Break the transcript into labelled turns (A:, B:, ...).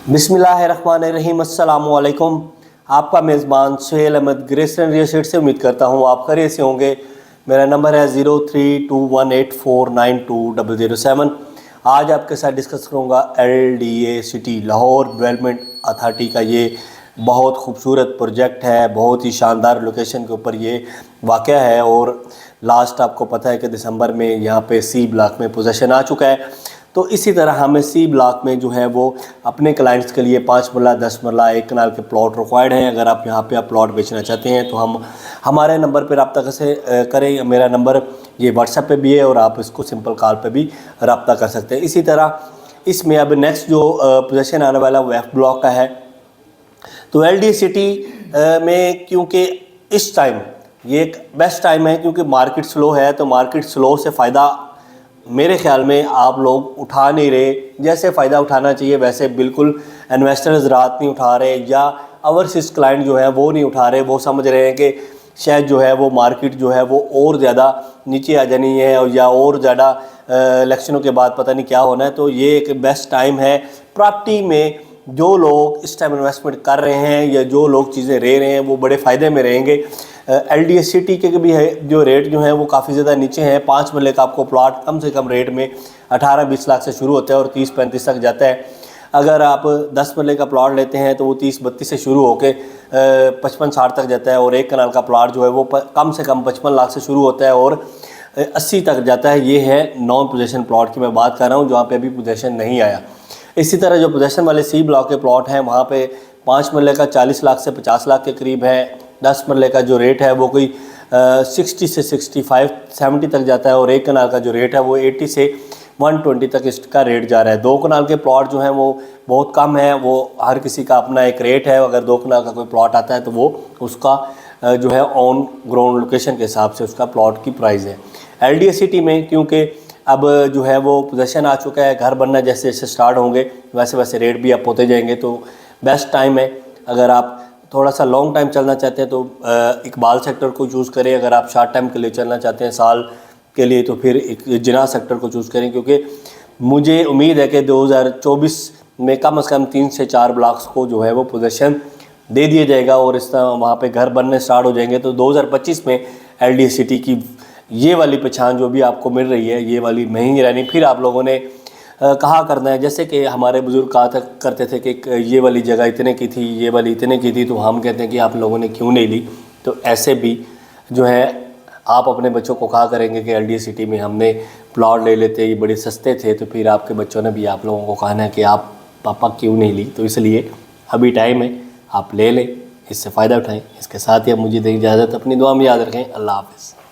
A: बिस्मिल्लाहिर्रहमानिर्रहीम, अस्सलामु अलैकुम। आपका मेज़बान Suhail Ahmed Grayson real estate से उम्मीद करता हूँ आप खैरियत से होंगे। मेरा नंबर है 0321849207। आज आपके साथ डिस्कस करूँगा LDA city Lahore development authority का ये बहुत खूबसूरत प्रोजेक्ट है। बहुत ही शानदार लोकेशन के ऊपर ये वाक़या है और लास्ट आपको पता है कि दिसंबर में यहाँ पे C ब्लॉक में पोजेसन आ चुका है। तो इसी तरह हमें C ब्लॉक में जो है वो अपने क्लाइंट्स के लिए 5 मरला 10 मरला 1 कनाल के प्लॉट रिक्वायर्ड हैं। अगर आप यहाँ पे आप प्लॉट बेचना चाहते हैं तो हम हमारे नंबर पर रब्ता कैसे करें। मेरा नंबर ये व्हाट्सएप पे भी है और आप इसको सिंपल कॉल पे भी रब्ता कर सकते हैं। इसी तरह इसमें अब नेक्स्ट जो पोजेसन आने वाला वो F ब्लॉक का है। तो LDA सिटी में क्योंकि इस टाइम ये एक बेस्ट टाइम है क्योंकि मार्केट स्लो है, तो मार्केट स्लो से फ़ायदा मेरे ख्याल में आप लोग उठा नहीं रहे। जैसे फ़ायदा उठाना चाहिए वैसे बिल्कुल इन्वेस्टर्स रात नहीं उठा रहे या ओवरसीज़ क्लाइंट जो है वो नहीं उठा रहे। वो समझ रहे हैं कि शायद जो है वो मार्केट जो है वो और ज़्यादा नीचे आ जानी है और या और ज़्यादा इलेक्शनों के बाद पता नहीं क्या होना है। तो ये एक बेस्ट टाइम है प्रॉपर्टी में। जो लोग इस टाइम इन्वेस्टमेंट कर रहे हैं या जो लोग चीज़ें ले रहे हैं वो बड़े फ़ायदे में रहेंगे। LDA सिटी के भी है जो रेट जो है वो काफ़ी ज़्यादा नीचे हैं। 5 मरले का आपको प्लॉट कम से कम रेट में 18-20 लाख से शुरू होता है और 30-35 तक जाता है। अगर आप 10 मरले का प्लॉट लेते हैं तो वो 30-32 से शुरू होकर 55-60 तक जाता है और 1 कनाल का प्लॉट जो है वो कम से कम 55 लाख से शुरू होता है और 80 तक जाता है। ये है नॉन पोजेसन प्लॉट की मैं बात कर रहा हूँ जहाँ पे अभी पोजेसन नहीं आया। इसी तरह जो पोजेसन वाले C ब्लॉक के प्लॉट हैं वहाँ पे 5 मरले का 40 लाख से 50 लाख के करीब है। 10 मरले का जो रेट है वो कोई 60 से 65-70 तक जाता है और 1 कनाल का जो रेट है वो 80 से 120 तक इसका रेट जा रहा है। 2 कनाल के प्लॉट जो हैं वो बहुत कम है, वो हर किसी का अपना एक रेट है। अगर 2 कनाल का कोई प्लॉट आता है तो वो उसका जो है ऑन ग्राउंड लोकेशन के हिसाब से उसका प्लॉट की प्राइस है। LDA सिटी में क्योंकि अब जो है वो पोजेसन आ चुका है, घर बनना जैसे जैसे स्टार्ट होंगे वैसे वैसे रेट भी अप होते जाएंगे, तो बेस्ट टाइम है। अगर आप थोड़ा सा लॉन्ग टाइम चलना चाहते हैं तो इकबाल सेक्टर को चूज़ करें। अगर आप शॉर्ट टाइम के लिए चलना चाहते हैं साल के लिए तो फिर जिना सेक्टर को चूज़ करें, क्योंकि मुझे उम्मीद है कि 2024 में कम से कम 3 से 4 ब्लॉक्स को जो है वो पोजेसन दे दिया जाएगा और इस तरह वहाँ पे घर बनने स्टार्ट हो जाएंगे। तो 2025 में LDA सिटी की ये वाली पहचान जो भी आपको मिल रही है ये वाली नहीं रहनी। फिर आप लोगों ने कहा करना है, जैसे कि हमारे बुज़ुर्ग कहा करते थे कि ये वाली जगह इतने की थी, ये वाली इतने की थी, तो हम कहते हैं कि आप लोगों ने क्यों नहीं ली। तो ऐसे भी जो है आप अपने बच्चों को कहा करेंगे कि LDA सिटी में हमने प्लॉट ले लेते, ये बड़े सस्ते थे, तो फिर आपके बच्चों ने भी आप लोगों को कहना है कि आप पापा क्यों नहीं ली। तो इसलिए अभी टाइम है, आप ले लें, इससे फ़ायदा उठाएँ। इसके साथ ही आप मुझे दें इजाज़त, अपनी दुआ में याद रखें। अल्लाह हाफ़िज़।